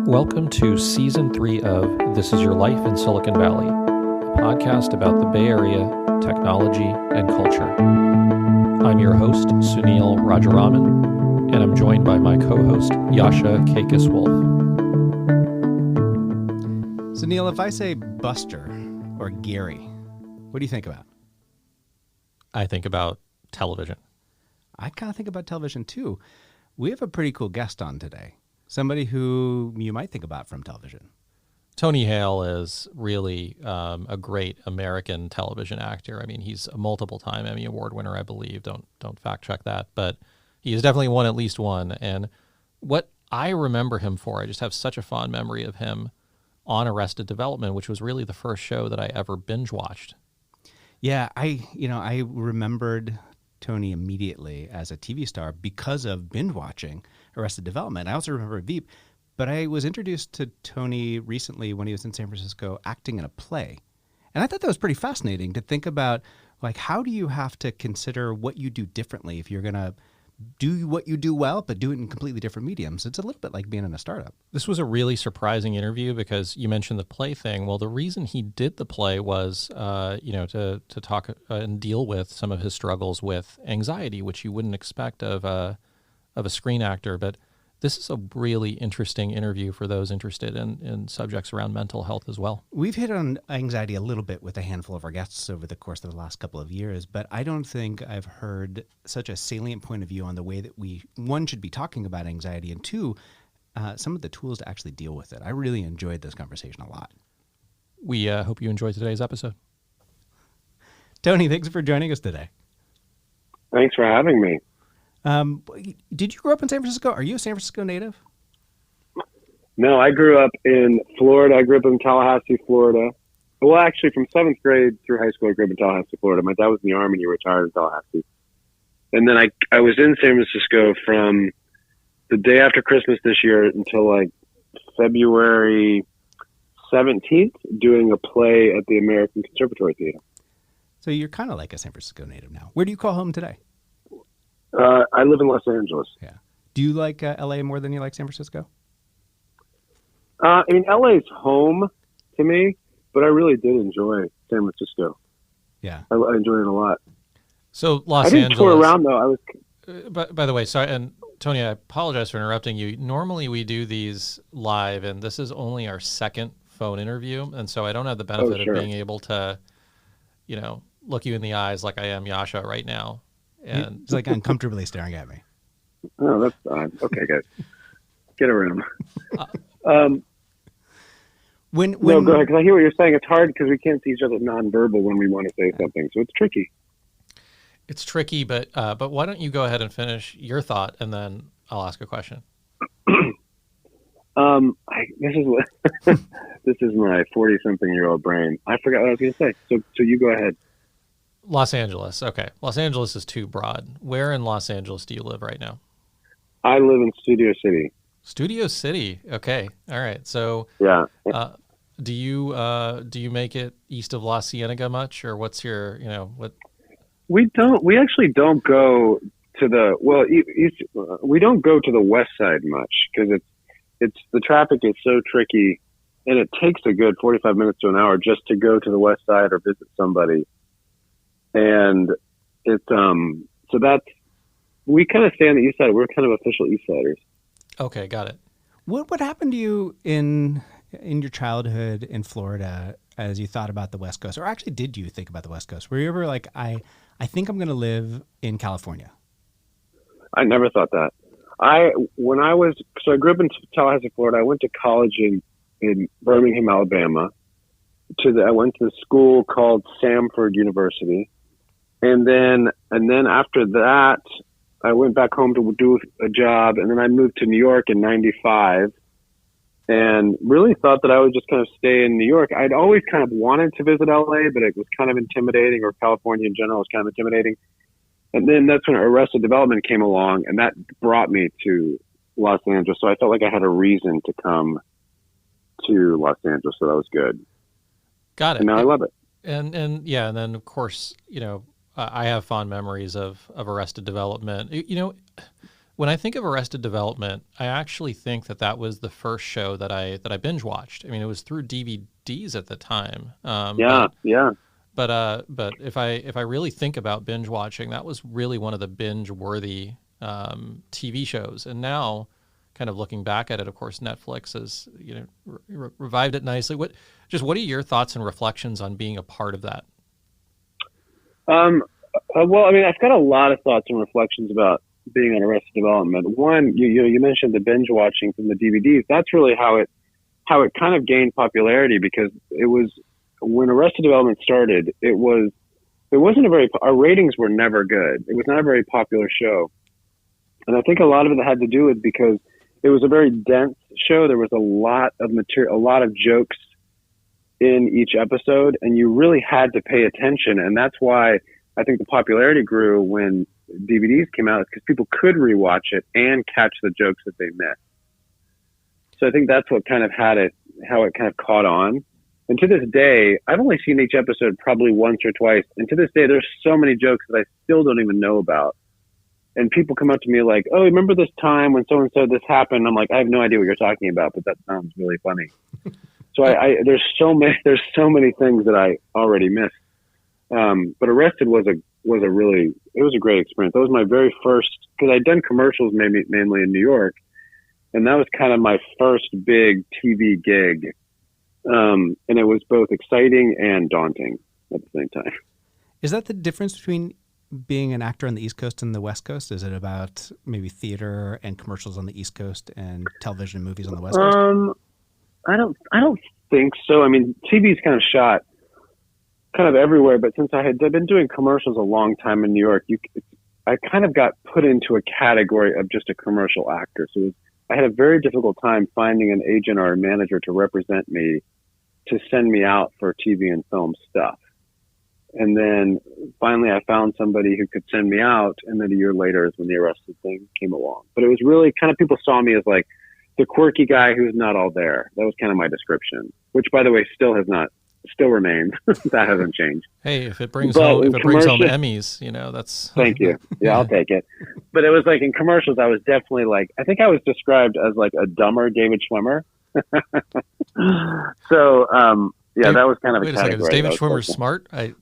Welcome to Season 3 of This Is Your Life in Silicon Valley, a podcast about the Bay Area, technology, and culture. I'm your host, Sunil Rajaraman, and I'm joined by my co-host, Yasha Kakis-Wolf. Sunil, if I say Buster or Gary, what do you think about? I think about television. I kind of think about television too. We have a pretty cool guest on today. Somebody who you might think about from television. Tony Hale is really a great American television actor. I mean, he's a multiple-time Emmy Award winner, I believe. Don't fact-check that. But he has definitely won at least one. And what I remember him for, I just have such a fond memory of him on Arrested Development, which was really the first show that I ever binge-watched. Yeah, I remembered Tony immediately as a TV star because of binge watching Arrested Development. I also remember Veep, but I was introduced to Tony recently when he was in San Francisco acting in a play. And I thought that was pretty fascinating to think about, like, how do you have to consider what you do differently if you're going to do what you do well, but do it in completely different mediums? It's a little bit like being in a startup. This was a really surprising interview because you mentioned the play thing. Well, the reason he did the play was, to talk and deal with some of his struggles with anxiety, which you wouldn't expect of a screen actor. But this is a really interesting interview for those interested in subjects around mental health as well. We've hit on anxiety a little bit with a handful of our guests over the course of the last couple of years, but I don't think I've heard such a salient point of view on the way that one, should be talking about anxiety, and two, some of the tools to actually deal with it. I really enjoyed this conversation a lot. We hope you enjoyed today's episode. Tony, thanks for joining us today. Thanks for having me. Did you grow up in San Francisco? Are you a San Francisco native? No, I grew up in Florida. I grew up in Tallahassee, Florida. Well, actually, from 7th grade through high school, I grew up in Tallahassee, Florida. My dad was in the Army and he retired in Tallahassee. And then I was in San Francisco from the day after Christmas this year until like February 17th doing a play at the American Conservatory Theater. So you're kind of like a San Francisco native now. Where do you call home today? I live in Los Angeles. Yeah. Do you like LA more than you like San Francisco? LA's home to me, but I really did enjoy San Francisco. Yeah. I enjoyed it a lot. So Los Angeles. I didn't tour around though. I was. By the way, sorry, and Tony, I apologize for interrupting you. Normally we do these live, and this is only our second phone interview, and so I don't have the benefit of being able to, look you in the eyes like I am Yasha right now. And it's like uncomfortably staring at me. Oh, that's fine. Okay, guys. Get around. No, go ahead, because I hear what you're saying. It's hard because we can't see each other nonverbal when we want to say something, so it's tricky. It's tricky, but why don't you go ahead and finish your thought, and then I'll ask a question. This is my 40-something-year-old brain. I forgot what I was going to say. So you go ahead. Los Angeles. Okay. Los Angeles is too broad. Where in Los Angeles do you live right now? I live in Studio City. Studio City. Okay. All right. So yeah. Do you make it east of La Cienega much, or what's your, what? We actually don't go to we don't go to the west side much because it's the traffic is so tricky and it takes a good 45 minutes to an hour just to go to the west side or visit somebody. And we kind of stay on the east side. We're kind of official east siders. Okay, got it. What happened to you in your childhood in Florida as you thought about the West Coast? Or actually, did you think about the West Coast? Were you ever like, I think I'm going to live in California? I never thought that. I grew up in Tallahassee, Florida. I went to college in Birmingham, Alabama. I went to a school called Samford University. And then after that, I went back home to do a job, and then I moved to New York in 95 and really thought that I would just kind of stay in New York. I'd always kind of wanted to visit LA, but it was kind of intimidating, or California in general was kind of intimidating. And then that's when Arrested Development came along, and that brought me to Los Angeles. So I felt like I had a reason to come to Los Angeles, so that was good. Got it. And now I love it. And then of course, I have fond memories of Arrested Development. when I think of Arrested Development, I actually think that was the first show that I binge watched. I mean, it was through DVDs at the time. Yeah. But if I really think about binge watching, that was really one of the binge worthy TV shows. And now, kind of looking back at it, of course, Netflix has revived it nicely. What are your thoughts and reflections on being a part of that? Well, I mean, I've got a lot of thoughts and reflections about being on Arrested Development. One, you mentioned the binge watching from the DVDs. That's really how it kind of gained popularity, because it was when Arrested Development started. Our ratings were never good. It was not a very popular show, and I think a lot of it had to do with because it was a very dense show. There was a lot of material, a lot of jokes in each episode, and you really had to pay attention. And that's why I think the popularity grew when DVDs came out, because people could rewatch it and catch the jokes that they missed. So I think that's what kind of how it kind of caught on. And to this day, I've only seen each episode probably once or twice. And to this day, there's so many jokes that I still don't even know about. And people come up to me like, "Oh, remember this time when so-and-so this happened?" I'm like, "I have no idea what you're talking about, but that sounds really funny." So there's so many things that I already missed. But Arrested was a great experience. That was my very first, because I'd done commercials mainly in New York, and that was kind of my first big TV gig. And it was both exciting and daunting at the same time. Is that the difference between being an actor on the East Coast and the West Coast? Is it about maybe theater and commercials on the East Coast and television and movies on the West Coast? I don't think so. I mean, TV's kind of shot kind of everywhere, but since I've been doing commercials a long time in New York, I kind of got put into a category of just a commercial actor. So I had a very difficult time finding an agent or a manager to represent me, to send me out for TV and film stuff. And then finally I found somebody who could send me out. And then a year later is when the Arrested thing came along. But it was really kind of, people saw me as like the quirky guy who's not all there. That was kind of my description, which by the way, still remains. That hasn't changed. Hey, if it brings home Emmys, that's. Thank you. Yeah, I'll take it. But it was like in commercials, I was definitely like, I think I was described as like a dumber David Schwimmer. So, that was kind of wait a category. Second, is David Schwimmer smart? I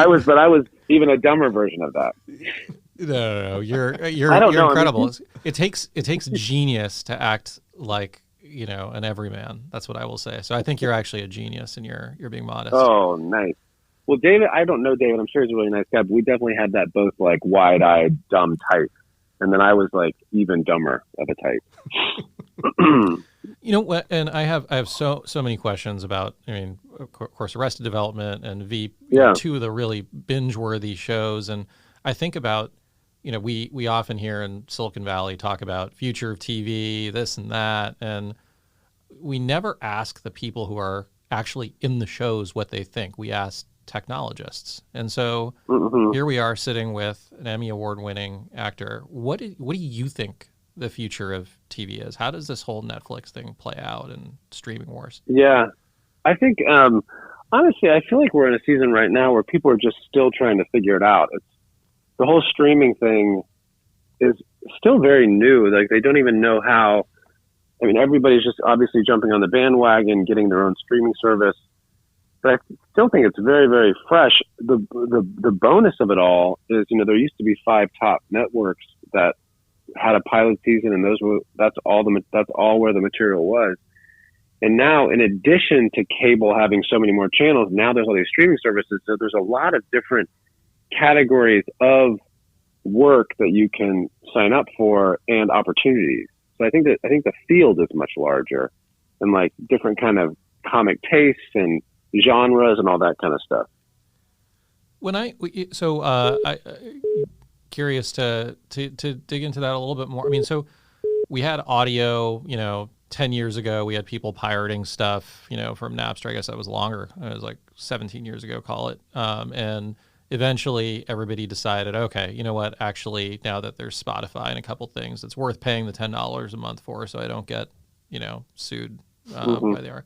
was even a dumber version of that. No, you're incredible. I mean, it takes genius to act like an everyman. That's what I will say. So I think you're actually a genius, and you're being modest. Oh, nice. Well, David, I don't know David. I'm sure he's a really nice guy, but we definitely had that both like wide-eyed, dumb type, and then I was like even dumber of a type. You know what? And I have so many questions about. I mean, of course, Arrested Development and Veep, two of the really binge-worthy shows. And I think about, we often hear in Silicon Valley talk about future of TV, this and that, and we never ask the people who are actually in the shows what they think. We ask technologists. And so here we are sitting with an Emmy Award-winning actor. What do you think the future of TV is? How does this whole Netflix thing play out in streaming wars? Yeah, I think honestly, I feel like we're in a season right now where people are just still trying to figure it out. The whole streaming thing is still very new. Like they don't even know how. I mean, everybody's just obviously jumping on the bandwagon, getting their own streaming service. But I still think it's very, very fresh. The bonus of it all is, there used to be 5 top networks that had a pilot season, and that's all where the material was. And now, in addition to cable having so many more channels, now there's all these streaming services. So there's a lot of different categories of work that you can sign up for and opportunities. So I think the field is much larger, and like different kind of comic tastes and genres and all that kind of stuff. Curious to dig into that a little bit more. I mean, so we had audio, 10 years ago, we had people pirating stuff, from Napster. I guess that was longer. It was like 17 years ago, call it. And eventually everybody decided, okay, you know what, actually, now that there's Spotify and a couple things, it's worth paying the $10 a month for, so I don't get, sued by the R.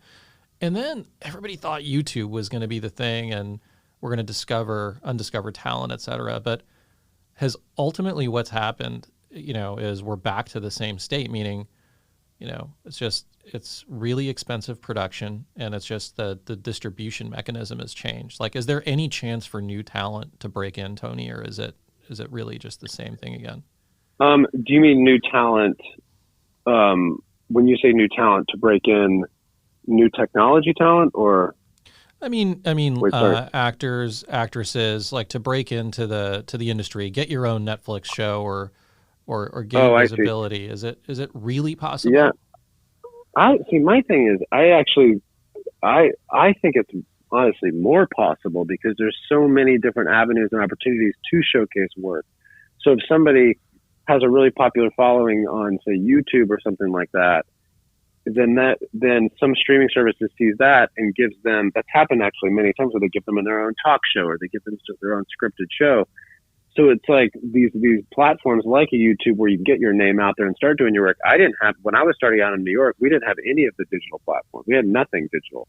And then everybody thought YouTube was going to be the thing, and we're going to discover undiscovered talent, et cetera. But has ultimately what's happened is we're back to the same state, meaning, it's really expensive production, and it's just the distribution mechanism has changed. Like, is there any chance for new talent to break in, Tony, or is it really just the same thing again? Do you mean new talent? When you say new talent, to break in new technology talent, or? I mean, actors, actresses, like to break into the industry, get your own Netflix show or gain visibility. Is it really possible? Yeah. I see. My thing is, I think it's honestly more possible because there's so many different avenues and opportunities to showcase work. So if somebody has a really popular following on, say, YouTube or something like that, then some streaming services sees that and gives them, that's happened actually many times, where they give them their own talk show or they give them their own scripted show. So it's like these platforms like a YouTube where you can get your name out there and start doing your work. When I was starting out in New York, we didn't have any of the digital platforms. We had nothing digital.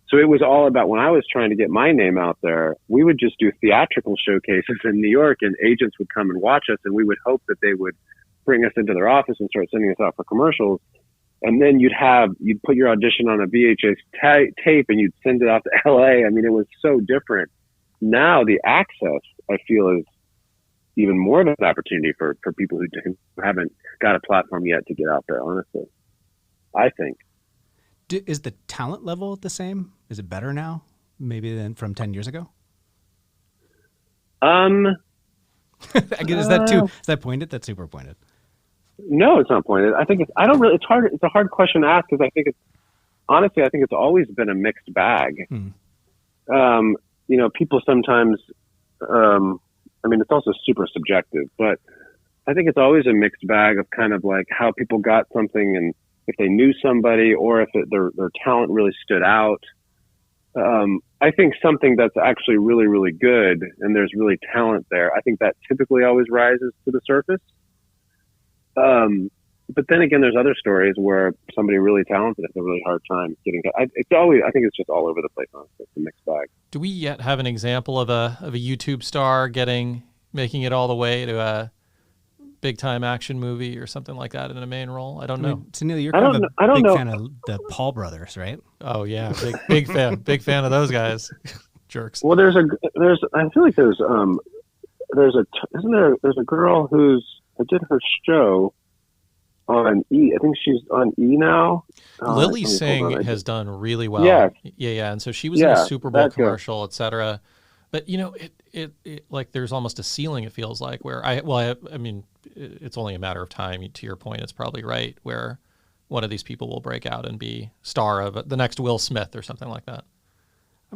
So it was all about, when I was trying to get my name out there, we would just do theatrical showcases in New York, and agents would come and watch us, and we would hope that they would bring us into their office and start sending us out for commercials. And then you'd put your audition on a VHS tape and you'd send it out to LA. I mean, it was so different. Now the access, I feel, is even more of an opportunity for people who haven't got a platform yet to get out there, honestly, I think. Is the talent level the same? Is it better now, maybe, than from 10 years ago? Is that pointed? That's super pointed. No, it's not pointed. I think it's hard. It's a hard question to ask because I think it's always been a mixed bag. People sometimes, it's also super subjective, but I think it's always a mixed bag of kind of like how people got something and if they knew somebody or if their talent really stood out. I think something that's actually really, really good and there's really talent there, I think that typically always rises to the surface. But then again, there's other stories where somebody really talented has a really hard time getting. I think it's just all over the place. Honestly, it's a mixed bag. Do we yet have an example of a YouTube star making it all the way to a big time action movie or something like that in a main role? I don't know. So Neil, you're kind of a big fan of the Paul brothers, right? Oh yeah, big fan of those guys. Jerks. Well, there's a girl who's. I did her show on E. I think she's on E now. Lily Singh has done really well. Yeah. And so she was in a Super Bowl commercial, etc. But it like there's almost a ceiling. It feels like where it's only a matter of time. To your point, it's probably right where one of these people will break out and be star of the next Will Smith or something like that.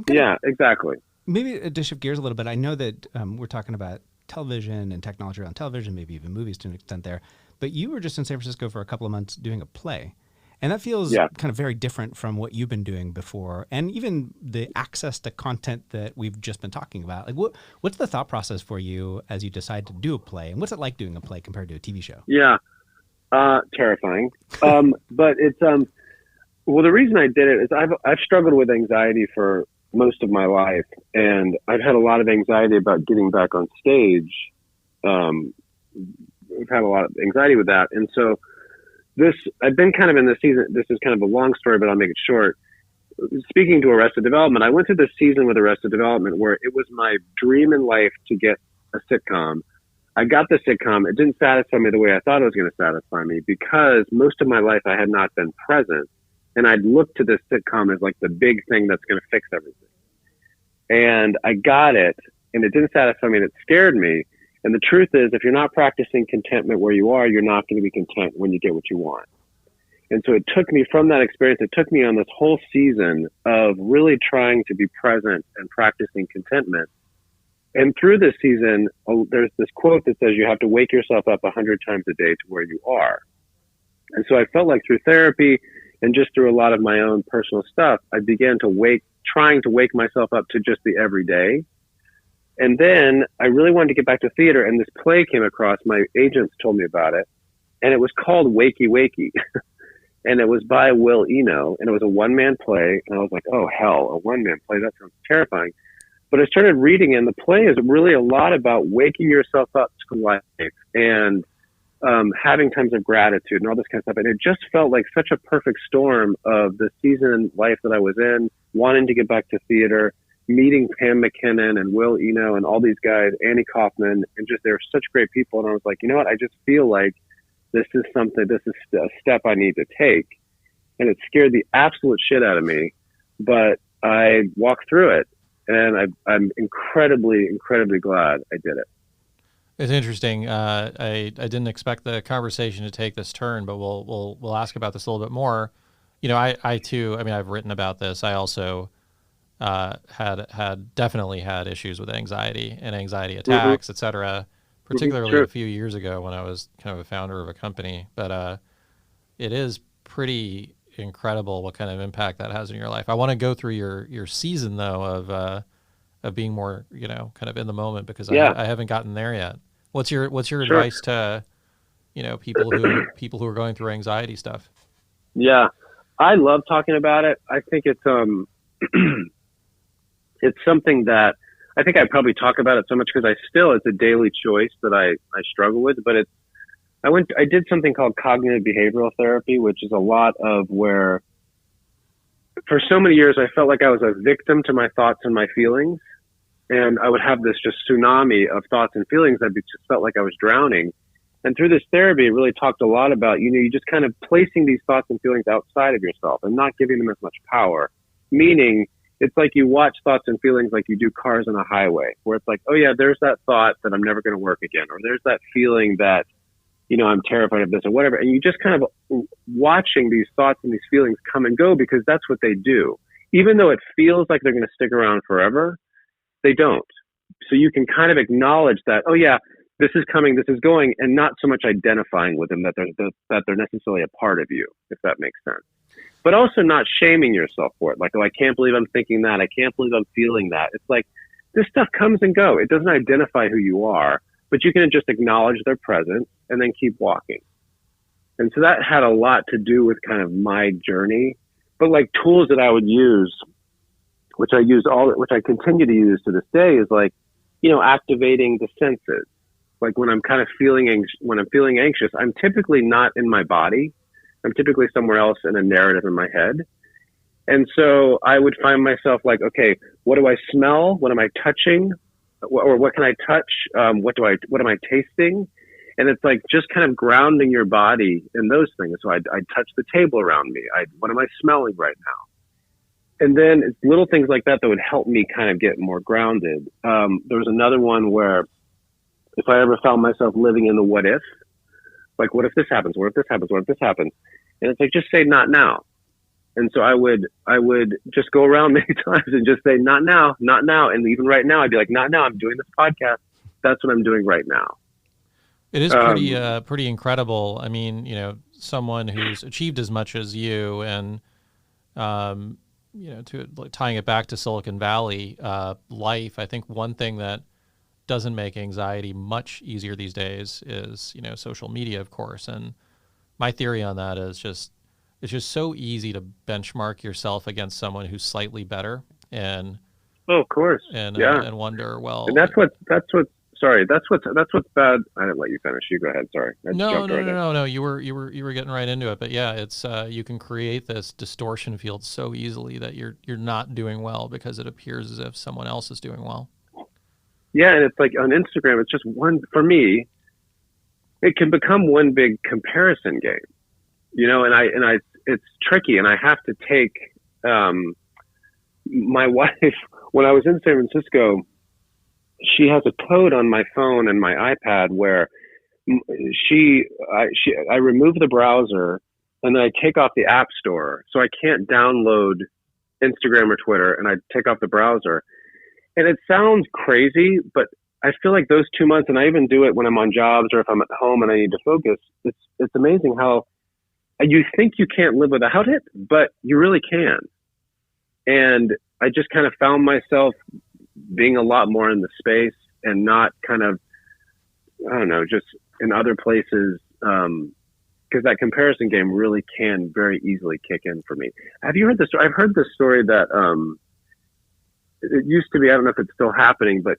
Yeah, exactly. Maybe to shift gears a little bit. I know that we're talking about television and technology around television, maybe even movies to an extent there. But you were just in San Francisco for a couple of months doing a play. And that feels kind of very different from what you've been doing before. And even the access to content that we've just been talking about. Like what's the thought process for you as you decide to do a play? And what's it like doing a play compared to a TV show? Yeah. Terrifying. But it's, the reason I did it is I've struggled with anxiety for most of my life, and I've had a lot of anxiety about getting back on stage. I've had a lot of anxiety with that. And so I've been kind of in this season, this is kind of a long story, but I'll make it short. Speaking to Arrested Development, I went through this season with Arrested Development where it was my dream in life to get a sitcom. I got the sitcom. It didn't satisfy me the way I thought it was going to satisfy me because most of my life I had not been present. And I'd looked to this sitcom as like the big thing that's going to fix everything. And I got it, and it didn't satisfy me, and it scared me. And the truth is, if you're not practicing contentment where you are, you're not going to be content when you get what you want. And so it took me from that experience, it took me on this whole season of really trying to be present and practicing contentment. And through this season, there's this quote that says you have to wake yourself up 100 times a day to where you are. And so I felt like through therapy and just through a lot of my own personal stuff, I began to trying to wake myself up to just the everyday. And then I really wanted to get back to theater, and this play came across. My agents told me about it, and it was called Wakey Wakey. And it was by Will Eno, and it was a one-man play. And I was like, oh, hell, a one-man play? That sounds terrifying. But I started reading, and the play is really a lot about waking yourself up to life and having times of gratitude and all this kind of stuff. And it just felt like such a perfect storm of the season in life that I was in, wanting to get back to theater, meeting Pam McKinnon and Will Eno and all these guys, Annie Kaufman, and just they're such great people. And I was like, you know what? I just feel like this is a step I need to take. And it scared the absolute shit out of me, but I walked through it, and I'm incredibly, incredibly glad I did it. It's interesting. I didn't expect the conversation to take this turn, but we'll ask about this a little bit more. You know, I too. I mean, I've written about this. I also had definitely had issues with anxiety and anxiety attacks, et cetera, particularly a few years ago when I was kind of a founder of a company. But it is pretty incredible what kind of impact that has in your life. I want to go through your season though of being more, you know, kind of in the moment, because I haven't gotten there yet. What's your advice to, you know, people who are going through anxiety stuff? Yeah, I love talking about it. I think it's it's something that I think I probably talk about it so much because it's a daily choice that I struggle with. But I did something called cognitive behavioral therapy, which is a lot of where for so many years I felt like I was a victim to my thoughts and my feelings. And I would have this just tsunami of thoughts and feelings that just felt like I was drowning. And through this therapy, it really talked a lot about, you know, you just kind of placing these thoughts and feelings outside of yourself and not giving them as much power. Meaning, it's like you watch thoughts and feelings like you do cars on a highway, where it's like, oh yeah, there's that thought that I'm never going to work again, or there's that feeling that, you know, I'm terrified of this or whatever. And you just kind of watching these thoughts and these feelings come and go, because that's what they do. Even though it feels like they're going to stick around forever, they don't. So you can kind of acknowledge that, oh yeah, this is coming, this is going, and not so much identifying with them that they're necessarily a part of you, if that makes sense. But also not shaming yourself for it. Like, oh, I can't believe I'm thinking that. I can't believe I'm feeling that. It's like, this stuff comes and go. It doesn't identify who you are, but you can just acknowledge their presence and then keep walking. And so that had a lot to do with kind of my journey. But like tools that I would use, which I continue to use to this day, is like, you know, activating the senses. Like when I'm kind of feeling anxious, I'm typically not in my body. I'm typically somewhere else in a narrative in my head. And so I would find myself like, okay, what do I smell? What am I touching? Or what can I touch? What am I tasting? And it's like just kind of grounding your body in those things. So I'd touch the table around me. What am I smelling right now? And then it's little things like that would help me kind of get more grounded. There was another one where if I ever found myself living in the what if, like, what if this happens? What if this happens? What if this happens? And it's like, just say not now. And so I would just go around many times and just say, not now, not now. And even right now, I'd be like, not now. I'm doing this podcast. That's what I'm doing right now. It is pretty incredible. I mean, you know, someone who's achieved as much as you, and you know, tying it back to Silicon Valley life, I think one thing that doesn't make anxiety much easier these days is, you know, social media, of course. And my theory on that is it's just so easy to benchmark yourself against someone who's slightly better, and of course, and wonder, well, and that's what's bad. I didn't let you finish. You go ahead. Sorry. No. You were getting right into it. But yeah, it's you can create this distortion field so easily that you're not doing well because it appears as if someone else is doing well. Yeah, and it's like on Instagram, it's just one, for me, it can become one big comparison game, you know, and it's tricky, and I have to take, my wife, when I was in San Francisco, she has a code on my phone and my iPad where I remove the browser and then I take off the app store. So I can't download Instagram or Twitter, and I take off the browser. And it sounds crazy, but I feel like those 2 months, and I even do it when I'm on jobs or if I'm at home and I need to focus, it's amazing how you think you can't live without it, but you really can. And I just kind of found myself being a lot more in the space and not kind of, I don't know, just in other places, because that comparison game really can very easily kick in for me. Have you heard this? I've heard this story that it used to be, I don't know if it's still happening, but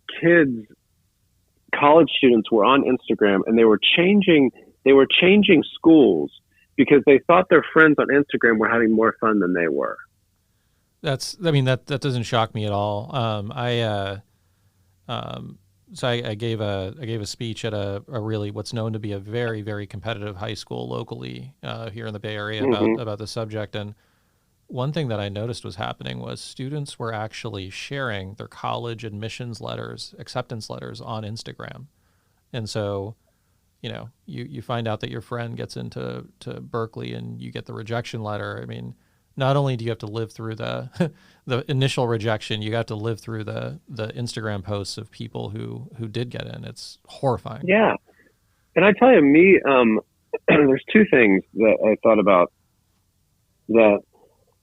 college students were on Instagram and they were changing They were changing schools because they thought their friends on Instagram were having more fun than they were. That doesn't shock me at all. So I gave a speech at a really what's known to be a very, very competitive high school locally here in the Bay Area about the subject. And one thing that I noticed was happening was students were actually sharing their college admissions letters, acceptance letters on Instagram. And so, you find out that your friend gets into Berkeley and you get the rejection letter. I mean, not only do you have to live through the the initial rejection, you have to live through the Instagram posts of people who did get in. It's horrifying. Yeah. And I tell you, there's two things that I thought about that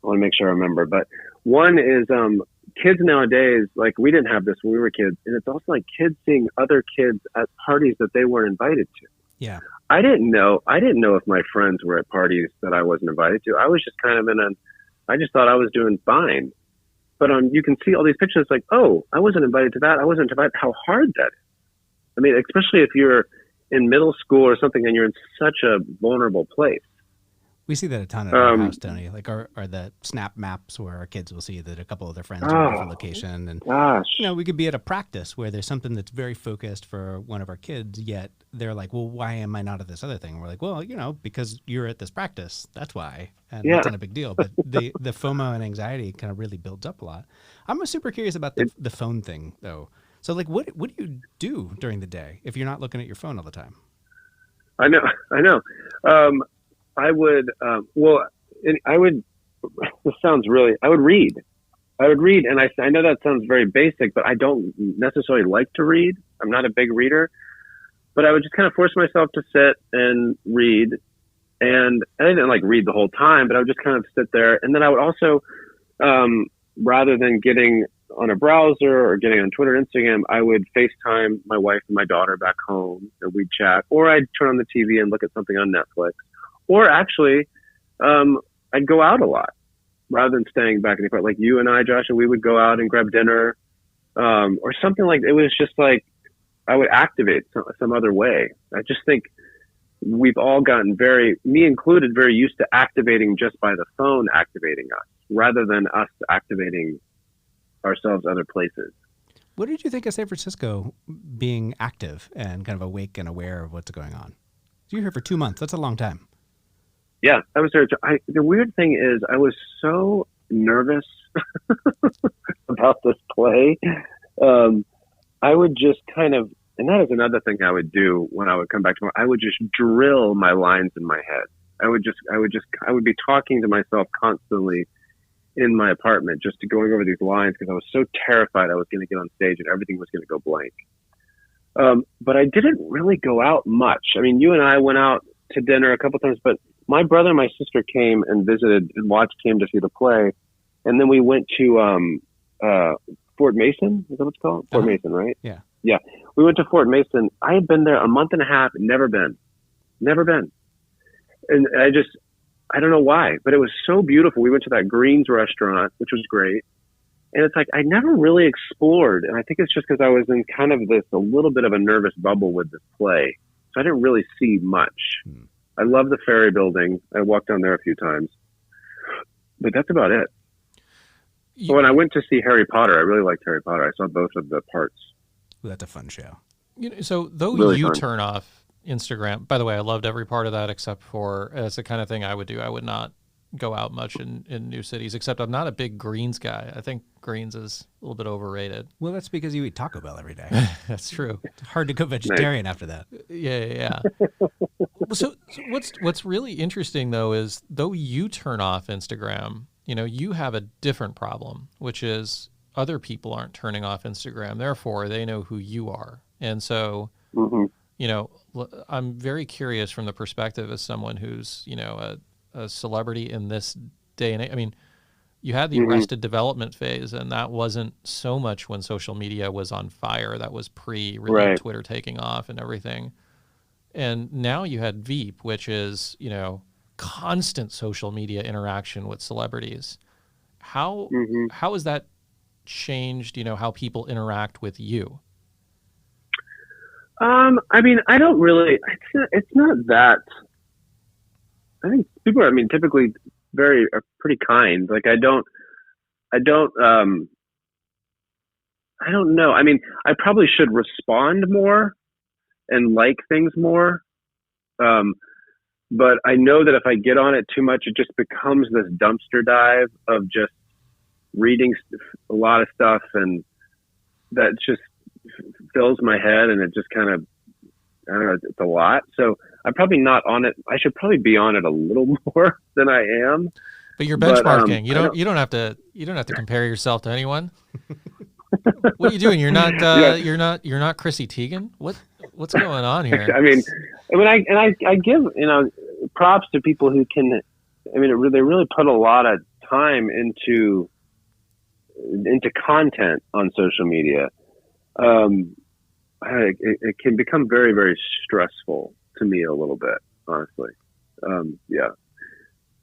I want to make sure I remember. But one is kids nowadays, like we didn't have this when we were kids. And it's also like kids seeing other kids at parties that they weren't invited to. Yeah. I didn't know if my friends were at parties that I wasn't invited to. I was just kind of I just thought I was doing fine. But you can see all these pictures like, oh, I wasn't invited to that. I wasn't invited. How hard that is. I mean, especially if you're in middle school or something and you're in such a vulnerable place. We see that a ton at our house, Tony. Like our the snap maps where our kids will see that a couple of their friends are in a different location. And, we could be at a practice where there's something that's very focused for one of our kids, yet they're like, well, why am I not at this other thing? And we're like, well, because you're at this practice. That's why. And that's not a big deal. But the FOMO and anxiety kind of really builds up a lot. I'm super curious about the phone thing, though. So, like, what do you do during the day if you're not looking at your phone all the time? I know. I would, this sounds really, I would read. And I know that sounds very basic, but I don't necessarily like to read. I'm not a big reader, but I would just kind of force myself to sit and read. And I didn't like read the whole time, but I would just kind of sit there. And then I would also, rather than getting on a browser or getting on Twitter, Instagram, I would FaceTime my wife and my daughter back home and we'd chat, or I'd turn on the TV and look at something on Netflix. Or actually, I'd go out a lot rather than staying back in the apartment. Like you and I, Josh, and we would go out and grab dinner or something like it was just like I would activate some other way. I just think we've all gotten me included, very used to activating just by the phone activating us rather than us activating ourselves other places. What did you think of San Francisco being active and kind of awake and aware of what's going on? So you're here for 2 months. That's a long time. Yeah, I was there. The weird thing is I was so nervous about this play. I would just kind of, and that is another thing I would do when I would come back tomorrow. I would just drill my lines in my head. I would be talking to myself constantly in my apartment, just going over these lines because I was so terrified I was going to get on stage and everything was going to go blank. But I didn't really go out much. I mean, you and I went out to dinner a couple times, but my brother and my sister came and visited and came to see the play. And then we went to Fort Mason. Is that what it's called? Fort Mason, right? Yeah. Yeah. We went to Fort Mason. I had been there a month and a half, never been. And I don't know why, but it was so beautiful. We went to that Greens restaurant, which was great. And it's like, I never really explored. And I think it's just because I was in kind of a little bit of a nervous bubble with this play. So I didn't really see much. I love the Ferry Building. I walked down there a few times, but that's about it. When I went to see Harry Potter, I really liked Harry Potter. I saw both of the parts. Ooh, that's a fun show. So though really you fun. turn off Instagram, by the way, I loved every part of that except for it's the kind of thing I would do. I would not go out much in new cities, except I'm not a big greens guy. I think greens is a little bit overrated. Well, that's because you eat Taco Bell every day. That's true. It's hard to go vegetarian after that. Yeah. So what's really interesting though is though you turn off Instagram, you have a different problem, which is other people aren't turning off Instagram. Therefore, they know who you are. And so, I'm very curious from the perspective as someone who's, a celebrity in this day and age. I mean, you had the Arrested Development phase, and that wasn't so much when social media was on fire. That was Right. Twitter taking off and everything. And now you had Veep, which is, constant social media interaction with celebrities. How has that changed, how people interact with you? I mean, I don't really. It's not that. I think people are. I mean, typically are pretty kind. Like I don't. I don't know. I mean, I probably should respond more and like things more. But I know that if I get on it too much, it just becomes this dumpster dive of just reading a lot of stuff, and that just fills my head, and it just kind of, I don't know, it's a lot. So I'm probably not on it. I should probably be on it a little more than I am. But you're benchmarking. You don't have to compare yourself to anyone. What are you doing? You're not you're not Chrissy Teigen. What's going on here? I mean, I give props to people who can. I mean, they really put a lot of time into content on social media. It can become very, very stressful to me a little bit, honestly. Yeah.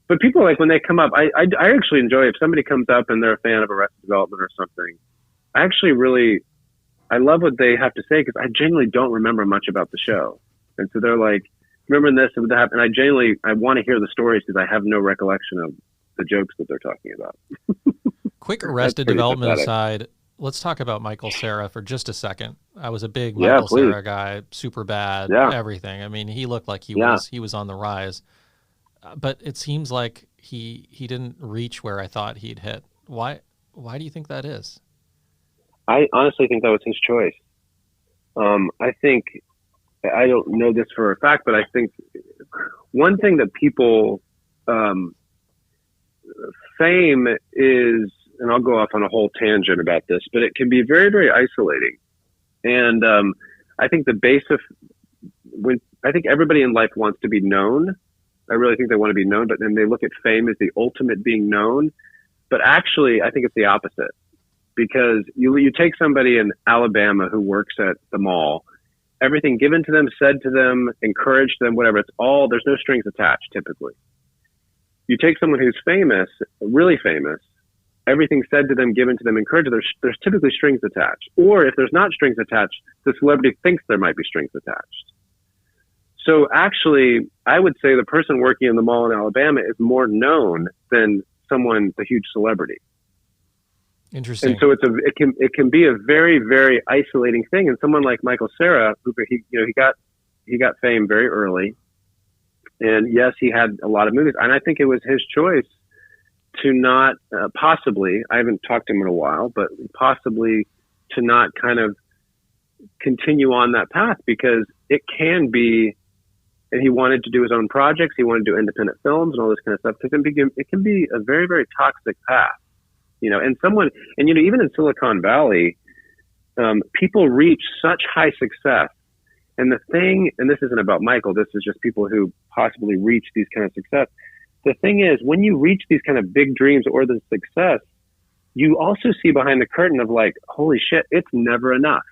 But people, like, when they come up, I actually enjoy if somebody comes up and they're a fan of Arrested Development or something. I love what they have to say, because I genuinely don't remember much about the show. And so they're like, remembering this and that, and I want to hear the stories because I have no recollection of the jokes that they're talking about. Quick Arrested Development aside, let's talk about Michael Cera for just a second. I was a big Michael Cera guy, super bad, everything. I mean, he looked like he was on the rise. But it seems like he didn't reach where I thought he'd hit. Why do you think that is? I honestly think that was his choice. I think, I don't know this for a fact, but I think one thing that people, fame is, and I'll go off on a whole tangent about this, but it can be very, very isolating. And I think the base of, I think everybody in life wants to be known. I really think they want to be known, but then they look at fame as the ultimate being known. But actually, I think it's the opposite. Because you take somebody in Alabama who works at the mall, everything given to them, said to them, encouraged them, whatever, there's no strings attached typically. You take someone who's famous, really famous, everything said to them, given to them, encouraged, there's typically strings attached. Or if there's not strings attached, the celebrity thinks there might be strings attached. So actually, I would say the person working in the mall in Alabama is more known than the huge celebrity. Interesting. And so it can be a very, very isolating thing. And someone like Michael Cera, who he got fame very early, and yes, he had a lot of movies. And I think it was his choice to not possibly. I haven't talked to him in a while, but possibly to not kind of continue on that path, because it can be. And he wanted to do his own projects. He wanted to do independent films and all this kind of stuff. It can be a very, very toxic path. Even in Silicon Valley, people reach such high success. And this isn't about Michael, this is just people who possibly reach these kind of success. The thing is, when you reach these kind of big dreams or the success, you also see behind the curtain of like, holy shit, it's never enough.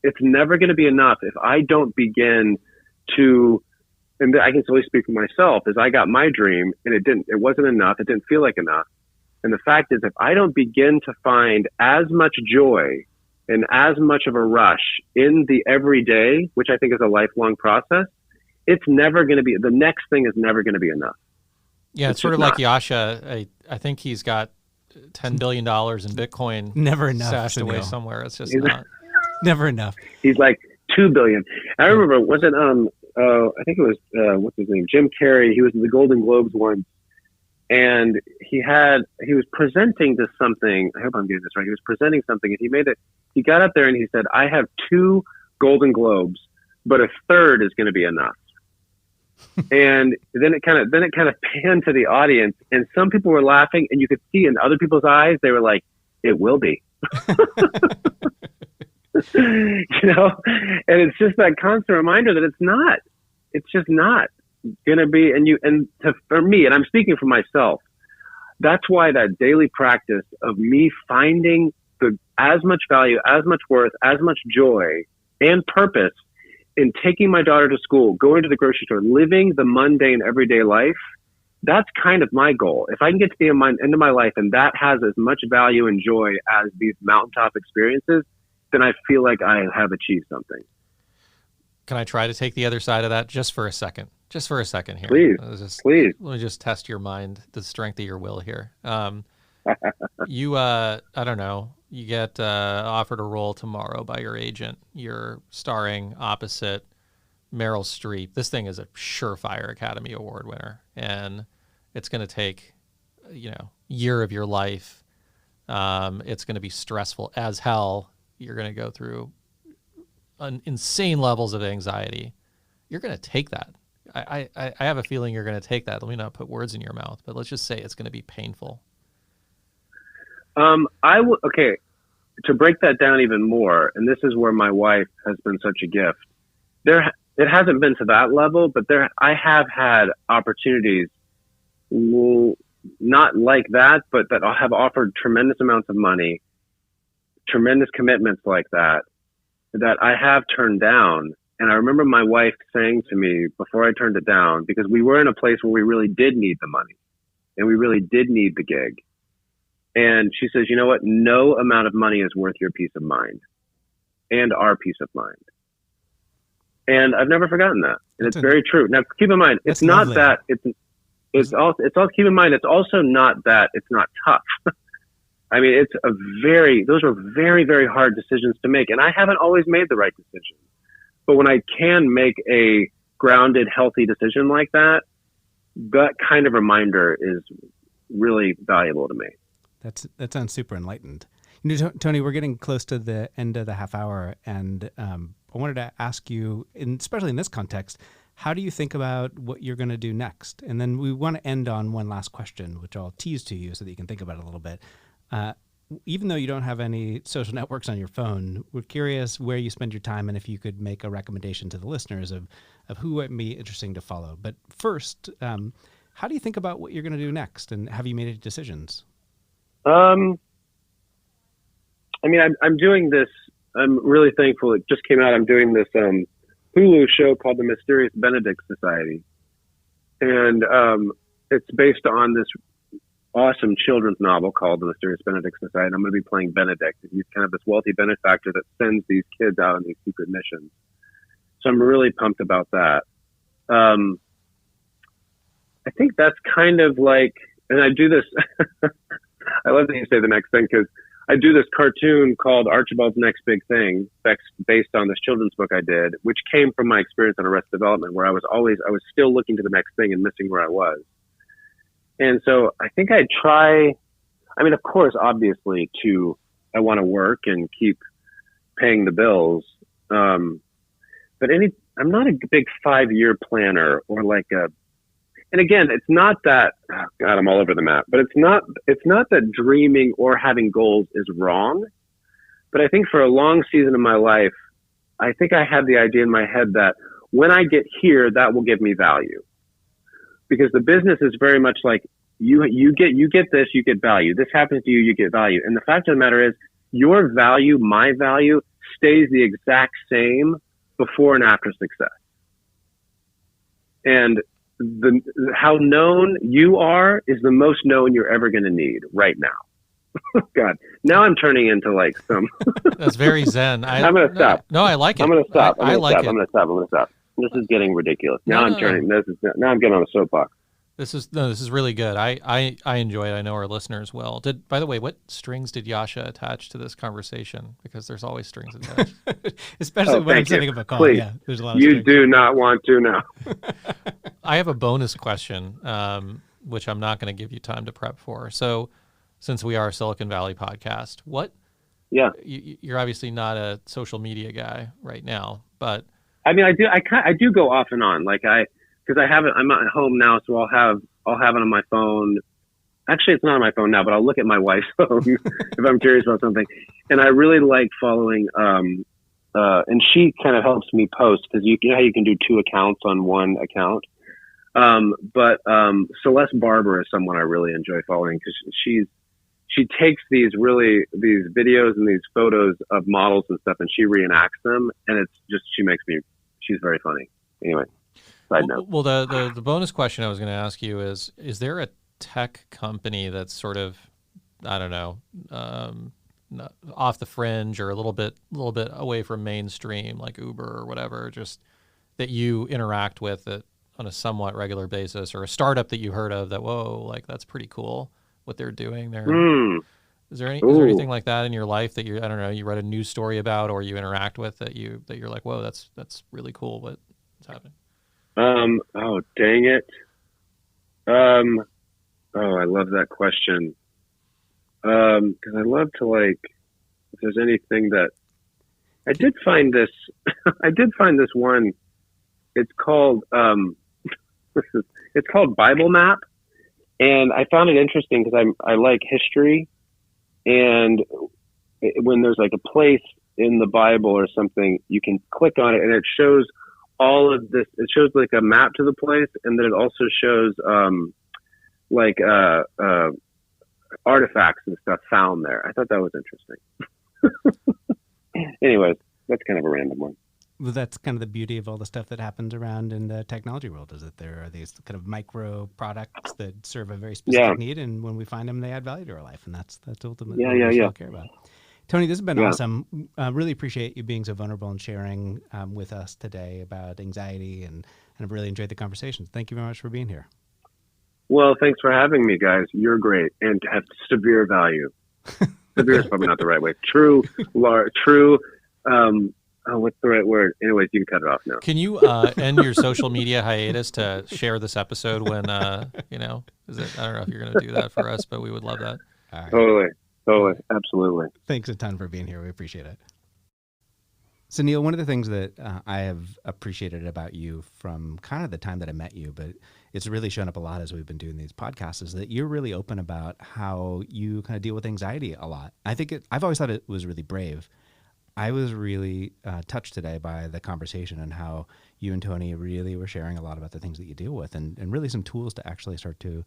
It's never going to be enough if I don't begin to, and I can solely speak for myself, is I got my dream and it wasn't enough. It didn't feel like enough. And the fact is, if I don't begin to find as much joy and as much of a rush in the everyday, which I think is a lifelong process, it's never going to be, the next thing is never going to be enough. Yeah, it's sort of like Yasha. I think he's got $10 billion in Bitcoin never enough stashed away somewhere. It's just never enough. He's like $2 billion. I remember, was it, I think it was, what's his name? Jim Carrey. He was in the Golden Globes once. And he was presenting to something. I hope I'm getting this right. He was presenting something, and he got up there and he said, I have 2 Golden Globes, but a third is going to be enough. And then it kind of panned to the audience, and some people were laughing, and you could see in other people's eyes, they were like, it will be. And it's just that constant reminder that it's just not going to be. For me, and I'm speaking for myself, that's why that daily practice of me finding as much value, as much worth, as much joy and purpose in taking my daughter to school, going to the grocery store, living the mundane everyday life, that's kind of my goal. If I can get to the end of my life and that has as much value and joy as these mountaintop experiences, then I feel like I have achieved something. Can I try to take the other side of that just for a second? Just for a second here. Please. Let me just test your mind, the strength of your will here. You, I don't know, you get offered a role tomorrow by your agent. You're starring opposite Meryl Streep. This thing is a surefire Academy Award winner, and it's going to take, year of your life. It's going to be stressful as hell. You're going to go through insane levels of anxiety. You're going to take that. I have a feeling you're going to take that. Let me not put words in your mouth, but let's just say it's going to be painful. Okay, to break that down even more, and this is where my wife has been such a gift. It hasn't been to that level, but I have had opportunities, not like that, but that have offered tremendous amounts of money, tremendous commitments like that I have turned down. And I remember my wife saying to me before I turned it down, because we were in a place where we really did need the money and we really did need the gig. And she says, you know what? No amount of money is worth your peace of mind and our peace of mind. And I've never forgotten that. And it's very true. Now, keep in mind, it's not lovely. That it's all keep in mind, it's also not that it's not tough. I mean, those are very, very hard decisions to make. And I haven't always made the right decision. But when I can make a grounded, healthy decision like that, that kind of reminder is really valuable to me. That sounds super enlightened. Tony, we're getting close to the end of the half hour, and I wanted to ask you, especially in this context, how do you think about what you're going to do next? And then we want to end on one last question, which I'll tease to you so that you can think about it a little bit. Even though you don't have any social networks on your phone, we're curious where you spend your time and if you could make a recommendation to the listeners of who would be interesting to follow. But first, how do you think about what you're going to do next, and have you made any decisions? I'm doing this. I'm really thankful. It just came out. I'm doing this Hulu show called The Mysterious Benedict Society. And it's based on this awesome children's novel called The Mysterious Benedict Society. And I'm going to be playing Benedict. He's kind of this wealthy benefactor that sends these kids out on these secret missions. So I'm really pumped about that. I think that's kind of like, and I do this, I love that you say the next thing, because I do this cartoon called Archibald's Next Big Thing, that's based on this children's book I did, which came from my experience on Arrested Development, where I was still looking to the next thing and missing where I was. And so I think I'd try, of course, obviously I want to work and keep paying the bills. But I'm not a big 5-year planner or and again, it's not that, oh God, I'm all over the map, but it's not that dreaming or having goals is wrong. But I think for a long season of my life, I think I had the idea in my head that when I get here, that will give me value. Because the business is very much like you get this, you get value. This happens to you, you get value. And the fact of the matter is, your value, my value, stays the exact same before and after success. And how known you are is the most known you're ever going to need right now. God, now I'm turning into some. That's very Zen. I'm going to stop. No, I like it. I'm going to stop. I like it. I'm going to stop. This is getting ridiculous. Now I'm getting on a soapbox. This is really good. I enjoy it. I know our listeners will. By the way, what strings did Yasha attach to this conversation? Because there's always strings attached. Especially when I'm setting up a call. Please. Yeah, there's a lot of You strings. do not want to know. I have a bonus question, which I'm not going to give you time to prep for. So, since we are a Silicon Valley podcast, Yeah. You're obviously not a social media guy right now, but I do go off and on. Because I have it, I'm at home now, so I'll have it on my phone. Actually, it's not on my phone now, but I'll look at my wife's phone if I'm curious about something. And I really like following, and she kind of helps me post, because you know how you can do 2 accounts on one account. But Celeste Barber is someone I really enjoy following, because she takes these videos and these photos of models and stuff, and she reenacts them, and it's just she's very funny. Anyway. Well, the bonus question I was going to ask you is there a tech company that's sort of, I don't know, off the fringe or a little bit away from mainstream, like Uber or whatever, just that you interact with it on a somewhat regular basis, or a startup that you heard of that, whoa, like that's pretty cool what they're doing there? Is there anything like that in your life that I don't know, you read a news story about or you interact with that you're like, whoa, that's really cool what's happening? Oh, dang it. Oh, I love that question. 'Cause I love to, like, if there's anything that I did find this, I did find this one. It's called, it's called Bible Map. And I found it interesting because I like history. And when there's like a place in the Bible or something, you can click on it and it shows all of this. It shows like a map to the place, and then it also shows artifacts and stuff found there. I thought that was interesting. Anyways, that's kind of a random one. Well, that's kind of the beauty of all the stuff that happens around in the technology world, is that there are these kind of micro products that serve a very specific need, and when we find them, they add value to our life, and that's ultimately what we all care about. Tony, this has been awesome. Really appreciate you being so vulnerable and sharing with us today about anxiety, and I've really enjoyed the conversation. Thank you very much for being here. Well, thanks for having me, guys. You're great, and have severe value. Severe is probably not the right way. True. What's the right word? Anyways, you can cut it off now. Can you end your social media hiatus to share this episode when, I don't know if you're going to do that for us, but we would love that. All right. Totally. Absolutely. Thanks a ton for being here. We appreciate it. So, Neil, one of the things that I have appreciated about you from kind of the time that I met you, but it's really shown up a lot as we've been doing these podcasts, is that you're really open about how you kind of deal with anxiety a lot. I've always thought it was really brave. I was really touched today by the conversation and how you and Tony really were sharing a lot about the things that you deal with, and really some tools to actually start to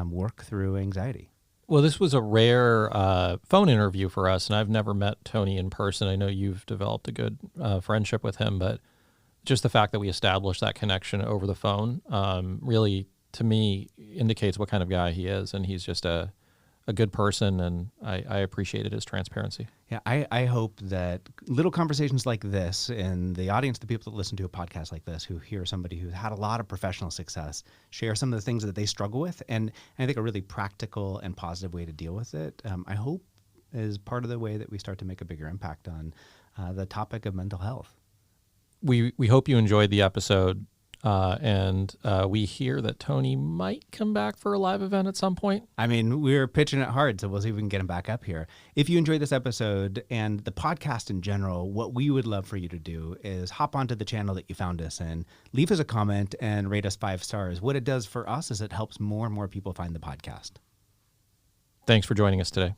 work through anxiety. Well, this was a rare phone interview for us, and I've never met Tony in person. I know you've developed a good friendship with him, but just the fact that we established that connection over the phone really, to me, indicates what kind of guy he is, and he's just a good person, and I appreciated his transparency. Yeah, I hope that little conversations like this, and the audience, the people that listen to a podcast like this, who hear somebody who's had a lot of professional success, share some of the things that they struggle with, and I think a really practical and positive way to deal with it, I hope is part of the way that we start to make a bigger impact on the topic of mental health. We hope you enjoyed the episode. And we hear that Tony might come back for a live event at some point. I mean, we're pitching it hard, so we'll see if we can get him back up here. If you enjoyed this episode and the podcast in general, what we would love for you to do is hop onto the channel that you found us in, leave us a comment, and rate us 5 stars. What it does for us is it helps more and more people find the podcast. Thanks for joining us today.